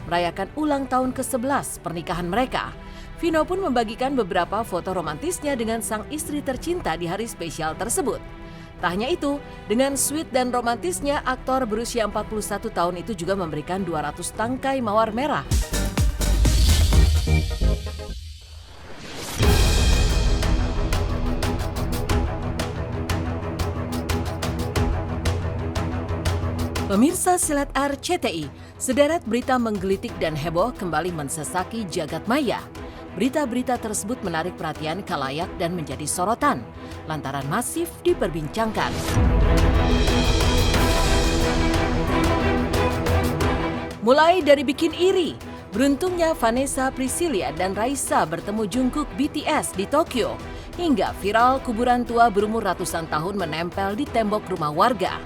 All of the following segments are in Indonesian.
merayakan ulang tahun ke-11 pernikahan mereka. Vino pun membagikan beberapa foto romantisnya dengan sang istri tercinta di hari spesial tersebut. Tak hanya itu, dengan sweet dan romantisnya, aktor berusia 41 tahun itu juga memberikan 200 tangkai mawar merah. Pemirsa Silat RCTI, sederet berita menggelitik dan heboh kembali mensesaki jagat maya. Berita-berita tersebut menarik perhatian khalayak dan menjadi sorotan, lantaran masif diperbincangkan. Mulai dari bikin iri, beruntungnya Vanessa Priscilla dan Raisa bertemu Jungkook BTS di Tokyo, hingga viral kuburan tua berumur ratusan tahun menempel di tembok rumah warga.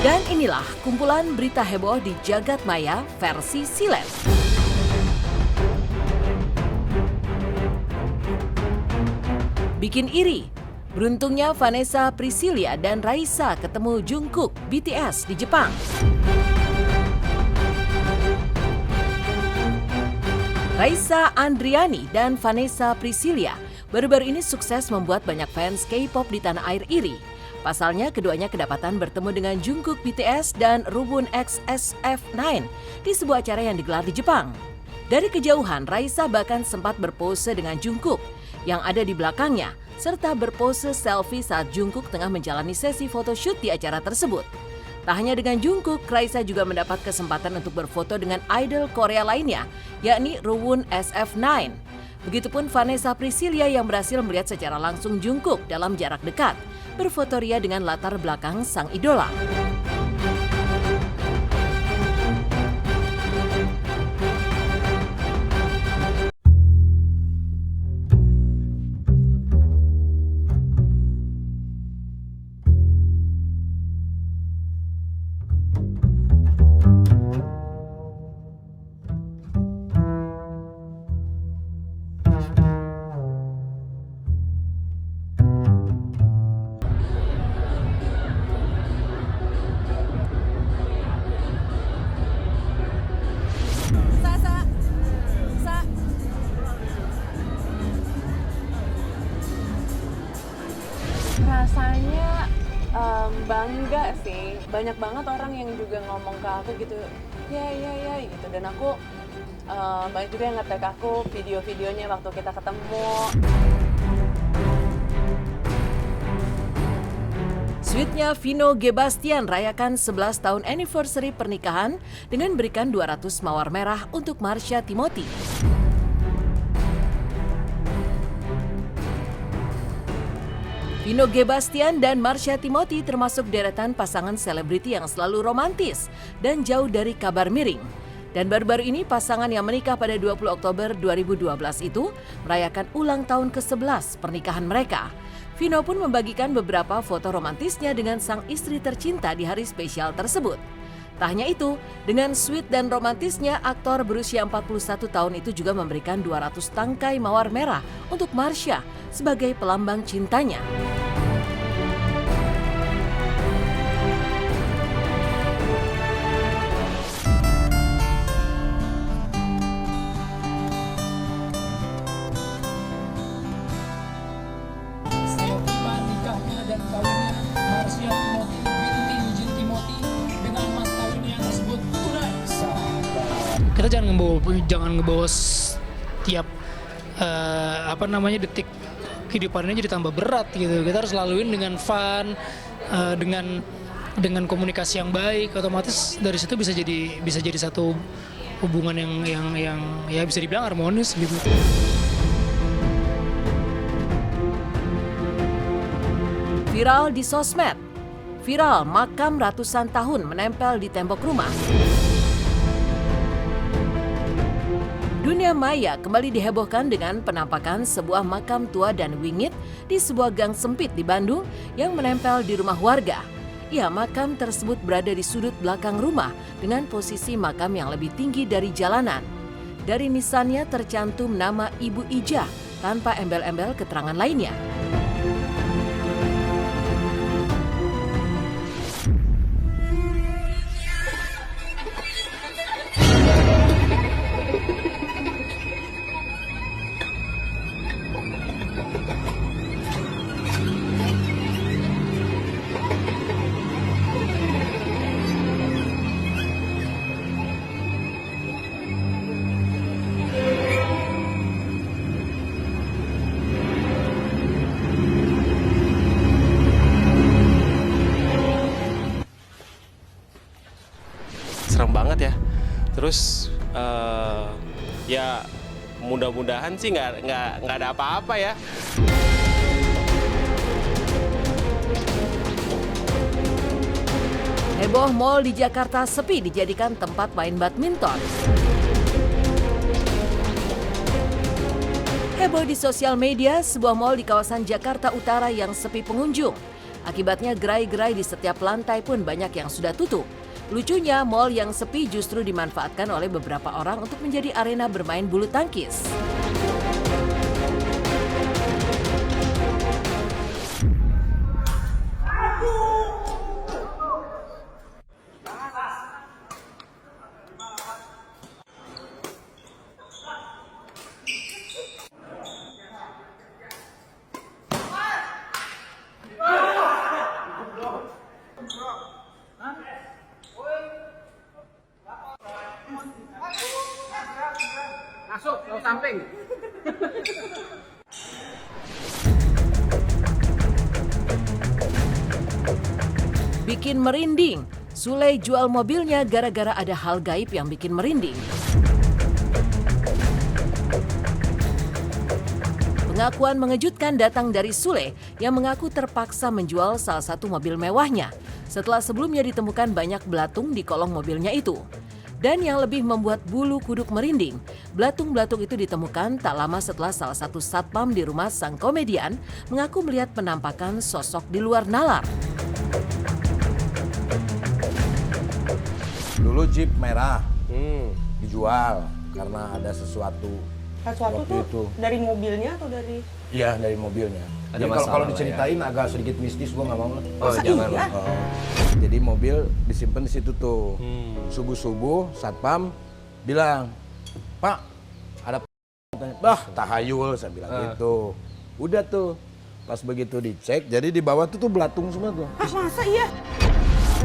Dan inilah kumpulan berita heboh di jagat maya versi Silet. Bikin iri, beruntungnya Vanessa Priscilla dan Raisa ketemu Jungkook BTS di Jepang. Raisa Andriani dan Vanessa Priscilla baru-baru ini sukses membuat banyak fans K-pop di tanah air iri. Pasalnya, keduanya kedapatan bertemu dengan Jungkook BTS dan Rubun X SF9 di sebuah acara yang digelar di Jepang. Dari kejauhan, Raisa bahkan sempat berpose dengan Jungkook yang ada di belakangnya, serta berpose selfie saat Jungkook tengah menjalani sesi photoshoot di acara tersebut. Tak hanya dengan Jungkook, Raisa juga mendapat kesempatan untuk berfoto dengan idol Korea lainnya, yakni Rubun SF9. Begitupun Vanessa Priscilla yang berhasil melihat secara langsung Jungkook dalam jarak dekat, berfoto ria dengan latar belakang sang idola. Rasanya bangga sih, banyak banget orang yang juga ngomong ke aku gitu, ya gitu, dan aku banyak juga yang nge-tag aku video-videonya waktu kita ketemu. Sweetnya Vino Gebastian rayakan 11 tahun anniversary pernikahan dengan berikan 200 mawar merah untuk Marsha Timothy. Vino Gebastian dan Marsha Timothy termasuk deretan pasangan selebriti yang selalu romantis dan jauh dari kabar miring. Dan baru-baru ini pasangan yang menikah pada 20 Oktober 2012 itu merayakan ulang tahun ke-11 pernikahan mereka. Vino pun membagikan beberapa foto romantisnya dengan sang istri tercinta di hari spesial tersebut. Tak hanya itu, dengan sweet dan romantisnya, aktor berusia 41 tahun itu juga memberikan 200 tangkai mawar merah untuk Marsha sebagai pelambang cintanya. Tiba nikahnya dan kawinnya Marsha Timothy binti Eugene Timothy dengan mas kawinnya tersebut tunai. Kita jangan ngebawa setiap detik kehidupannya jadi tambah berat gitu. Kita harus laluin dengan fun, dengan komunikasi yang baik. Otomatis dari situ bisa jadi satu hubungan yang ya bisa dibilang harmonis gitu. Viral di sosmed. Viral makam ratusan tahun menempel di tembok rumah. Dunia maya kembali dihebohkan dengan penampakan sebuah makam tua dan wingit di sebuah gang sempit di Bandung yang menempel di rumah warga. Ya, makam tersebut berada di sudut belakang rumah dengan posisi makam yang lebih tinggi dari jalanan. Dari nisannya tercantum nama Ibu Ijah tanpa embel-embel keterangan lainnya. serem banget ya. Terus ya mudah-mudahan sih nggak ada apa-apa ya. Heboh mal di Jakarta sepi dijadikan tempat main badminton. Heboh di sosial media, sebuah mal di kawasan Jakarta Utara yang sepi pengunjung. Akibatnya gerai-gerai di setiap lantai pun banyak yang sudah tutup. Lucunya, mal yang sepi justru dimanfaatkan oleh beberapa orang untuk menjadi arena bermain bulu tangkis. Masuk, ke samping. Bikin merinding, Sule jual mobilnya gara-gara ada hal gaib yang bikin merinding. Pengakuan mengejutkan datang dari Sule yang mengaku terpaksa menjual salah satu mobil mewahnya setelah sebelumnya ditemukan banyak belatung di kolong mobilnya itu. Dan yang lebih membuat bulu kuduk merinding, belatung-belatung itu ditemukan tak lama setelah salah satu satpam di rumah sang komedian mengaku melihat penampakan sosok di luar nalar. Dulu Jeep merah dijual karena ada sesuatu Sesuatu waktu tuh itu. dari mobilnya atau dari? Iya, dari mobilnya. Ada Jadi kalau masalah lah diceritain agak sedikit mistis, gua nggak mau. Oh, jangan iya? lah. Jadi mobil disimpan di situ tuh. Subuh-subuh satpam bilang, "Pak, ada bah tahayul," saya bilang gitu. Udah tuh. Pas begitu dicek, jadi di bawah tuh belatung semua tuh. Ah, masa iya?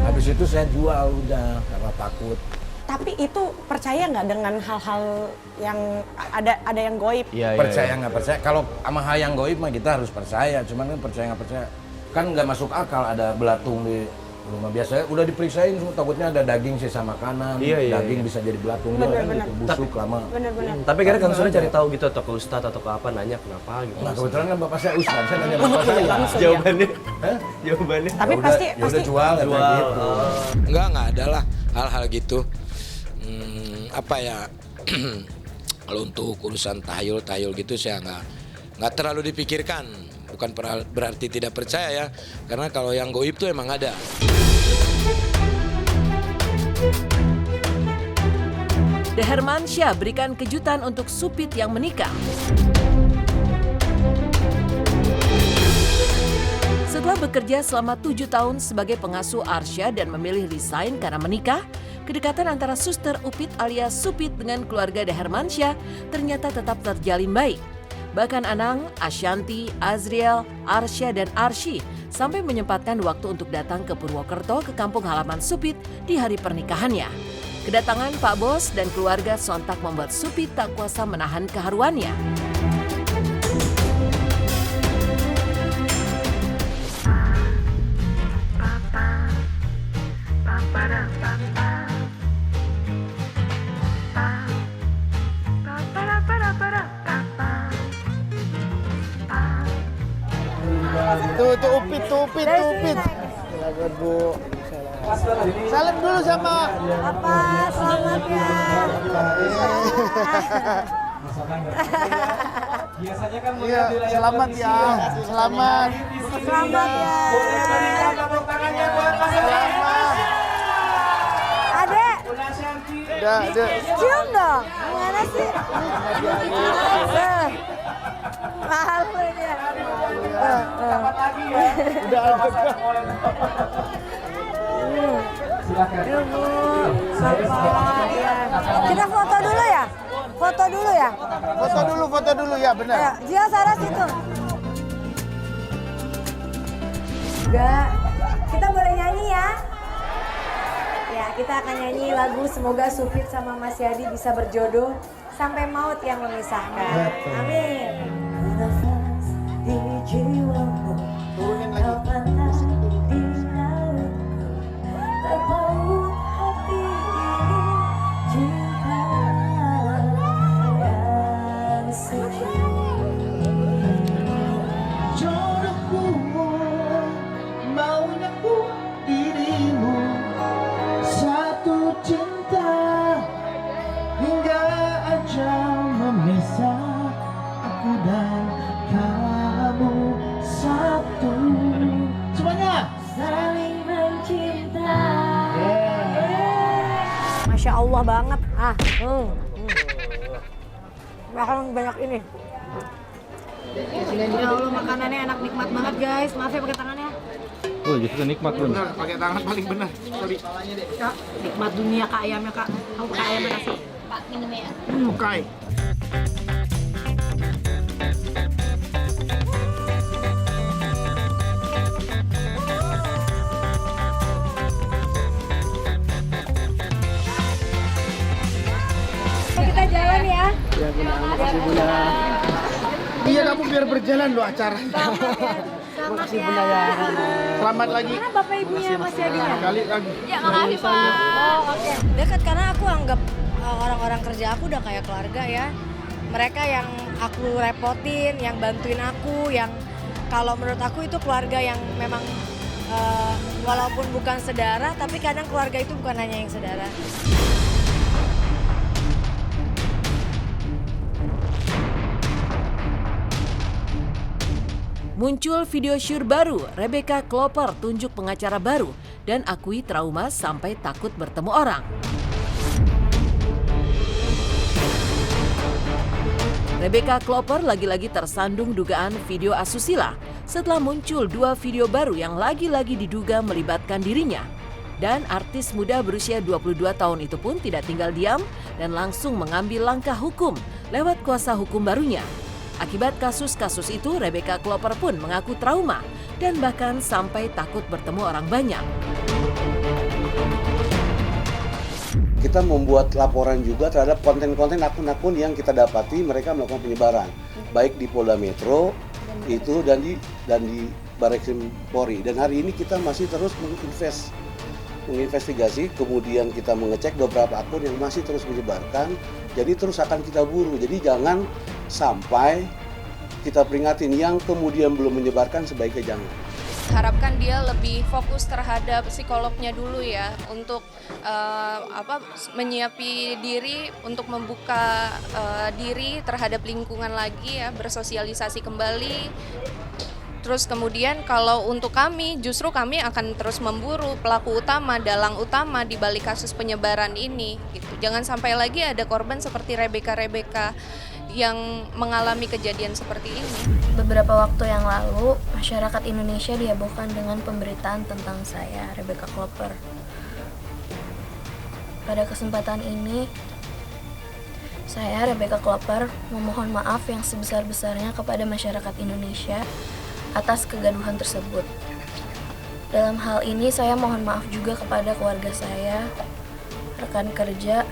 Habis itu saya jual udah karena takut. Tapi itu percaya nggak dengan hal-hal yang ada yang goib? Iya, Percaya nggak percaya, kalau sama hal yang goib mah kita harus percaya, cuman kan percaya nggak percaya kan nggak masuk akal ada belatung di rumah. Biasanya udah diperiksain semua, takutnya ada daging sisa makanan, daging bisa jadi belatung juga kan Bener-bener. gitu, busuk lama. Bener-bener. Tapi kadang Kang Sule cari tahu gitu atau ke ustadz atau ke apa nanya kenapa gitu. Nah kebetulan kan bapak saya ustaz, saya nanya bapak saya. Langsung ya. Jawabannya. Hah? Jawabannya. Tapi Ya pasti udah, ya udah jual, ya kayak gitu. Enggak ada lah hal-hal gitu. Apa ya, kalau untuk urusan tahayul gitu saya nggak terlalu dipikirkan. Bukan berarti tidak percaya ya, karena kalau yang goib tuh emang ada. The Hermansyah berikan kejutan untuk Supit yang menikah. Setelah bekerja selama 7 tahun sebagai pengasuh Arsya dan memilih resign karena menikah, kedekatan antara suster Upit alias Supit dengan keluarga The Hermansyah ternyata tetap terjalin baik. Bahkan Anang, Ashanti, Azriel, Arsya, dan Arsy sampai menyempatkan waktu untuk datang ke Purwokerto ke kampung halaman Supit di hari pernikahannya. Kedatangan Pak Bos dan keluarga sontak membuat Supit tak kuasa menahan keharuannya. Tuh Upit. Silakan Bu. Salam dulu sama Apa, selamat ya. Biasanya kan selamat ya. Selamat. Selamat ya. Selamat. Adek, Udah. cium dong. Gimana sih? Malu dia. Udah ada. Ibu, Bapak, ya. Kita foto dulu ya? Foto dulu ya? Foto dulu ya, benar. Ayo, Jia Saras itu. Enggak, kita boleh nyanyi ya? Ya, kita akan nyanyi lagu Semoga Supit sama Mas Yadi bisa berjodoh sampai maut yang memisahkan. Amin. Bernafas di jiwamu, Turunin lagi. kau pantas di lautku, terpaut hati ini Masya Allah banget. Makan banyak ini. Ya Allah, makanannya enak, nikmat banget guys. Maaf ya pakai tangannya. Oh, justru nikmat tuh. Benar, pakai tangan paling benar. Sorry. Kak, nikmat dunia Kak ayamnya Kak. Kamu pakai ayamnya kasih. Pak, minumnya ya. Oke. Kita jalan ya. Ya, makasih Bunda. Iya, kamu biar berjalan loh acara. Selamat ya. Selamat lagi. Mana bapak ibunya Mas Yadinya? Kali lagi. Ya, makasih Pak. Oh, oke. Dekat karena aku anggap orang-orang kerja aku udah kayak keluarga ya. Mereka yang aku repotin, yang bantuin aku, yang kalau menurut aku itu keluarga yang memang walaupun bukan saudara, tapi kadang keluarga itu bukan hanya yang saudara. Muncul video syur baru, Rebecca Klopper tunjuk pengacara baru dan akui trauma sampai takut bertemu orang. Rebecca Klopper lagi-lagi tersandung dugaan video asusila setelah muncul 2 video baru yang lagi-lagi diduga melibatkan dirinya. Dan artis muda berusia 22 tahun itu pun tidak tinggal diam dan langsung mengambil langkah hukum lewat kuasa hukum barunya. Akibat kasus-kasus itu, Rebecca Klopper pun mengaku trauma dan bahkan sampai takut bertemu orang banyak. Kita membuat laporan juga terhadap konten-konten akun-akun yang kita dapati mereka melakukan penyebaran, baik di Polda Metro itu dan di Barreskrim Polri. Dan hari ini kita masih terus menginvestigasi, kemudian kita mengecek beberapa akun yang masih terus menyebarkan. Jadi terus akan kita buru. Jadi jangan sampai kita peringatin yang kemudian belum menyebarkan, sebaiknya jangan. Harapkan dia lebih fokus terhadap psikolognya dulu ya, untuk menyiapi diri untuk membuka diri terhadap lingkungan lagi ya, bersosialisasi kembali. Terus kemudian kalau untuk kami, justru kami akan terus memburu pelaku utama, dalang utama di balik kasus penyebaran ini. Gitu. Jangan sampai lagi ada korban seperti Rebecca yang mengalami kejadian seperti ini. Beberapa waktu yang lalu, masyarakat Indonesia dihebohkan dengan pemberitaan tentang saya, Rebecca Klopper. Pada kesempatan ini, saya, Rebecca Klopper, memohon maaf yang sebesar-besarnya kepada masyarakat Indonesia atas kegaduhan tersebut. Dalam hal ini saya mohon maaf juga kepada keluarga saya, rekan kerja,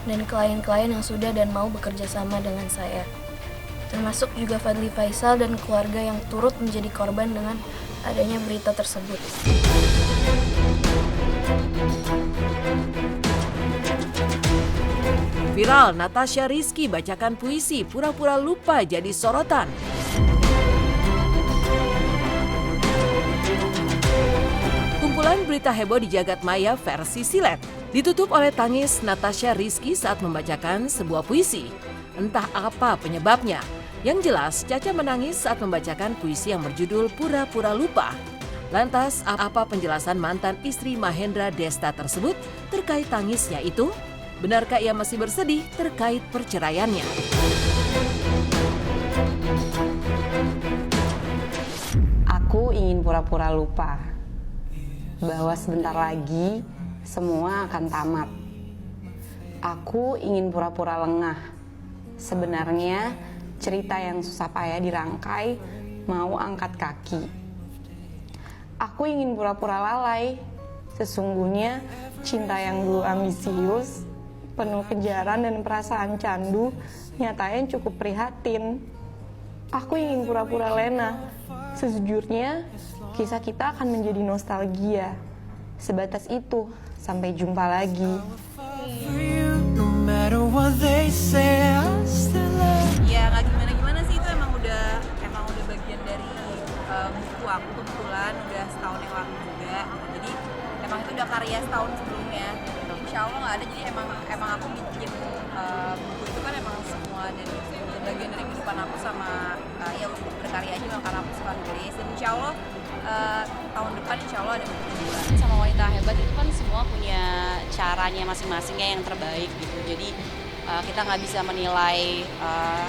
dan klien-klien yang sudah dan mau bekerja sama dengan saya. Termasuk juga Fadly Faisal dan keluarga yang turut menjadi korban dengan adanya berita tersebut. Viral, Natasha Rizky bacakan puisi pura-pura lupa jadi sorotan. Kumpulan berita heboh di jagat maya versi silet ditutup oleh tangis Natasha Rizky saat membacakan sebuah puisi. Entah apa penyebabnya. Yang jelas, Caca menangis saat membacakan puisi yang berjudul Pura-pura Lupa. Lantas, apa penjelasan mantan istri Mahendra Desta tersebut terkait tangisnya itu? Benarkah ia masih bersedih terkait perceraiannya? Aku ingin pura-pura lupa bahwa sebentar lagi semua akan tamat. Aku ingin pura-pura lengah. Sebenarnya cerita yang susah payah dirangkai mau angkat kaki. Aku ingin pura-pura lalai. Sesungguhnya cinta yang dulu ambisius, penuh kejaran dan perasaan candu, nyatanya cukup prihatin. Aku ingin pura-pura lena. Sejujurnya, kisah kita akan menjadi nostalgia. Sebatas itu, sampai jumpa lagi. Ya nggak gimana-gimana sih, itu emang udah bagian dari buku aku kebetulan udah setahun yang lalu juga. Jadi emang itu udah karya setahun sebelumnya. Insya Allah nggak ada, jadi emang aku bikin buku itu kan emang semua dari bagian dari kehidupan aku sama ya untuk berkarya aja memang karena aku suka nulis. Dan insya Allah tahun depan insya Allah ada buku kedua. Sama Wanita Hebat itu kan semua punya caranya masing-masingnya yang terbaik gitu. Jadi kita nggak bisa menilai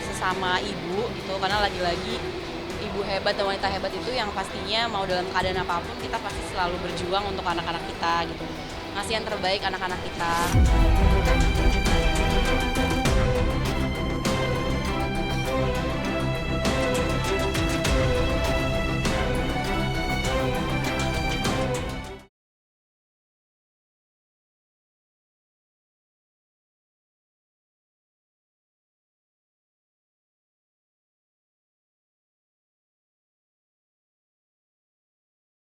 sesama ibu gitu, karena lagi-lagi ibu hebat dan wanita hebat itu yang pastinya mau dalam keadaan apapun kita pasti selalu berjuang untuk anak-anak kita gitu, ngasih yang terbaik anak-anak kita.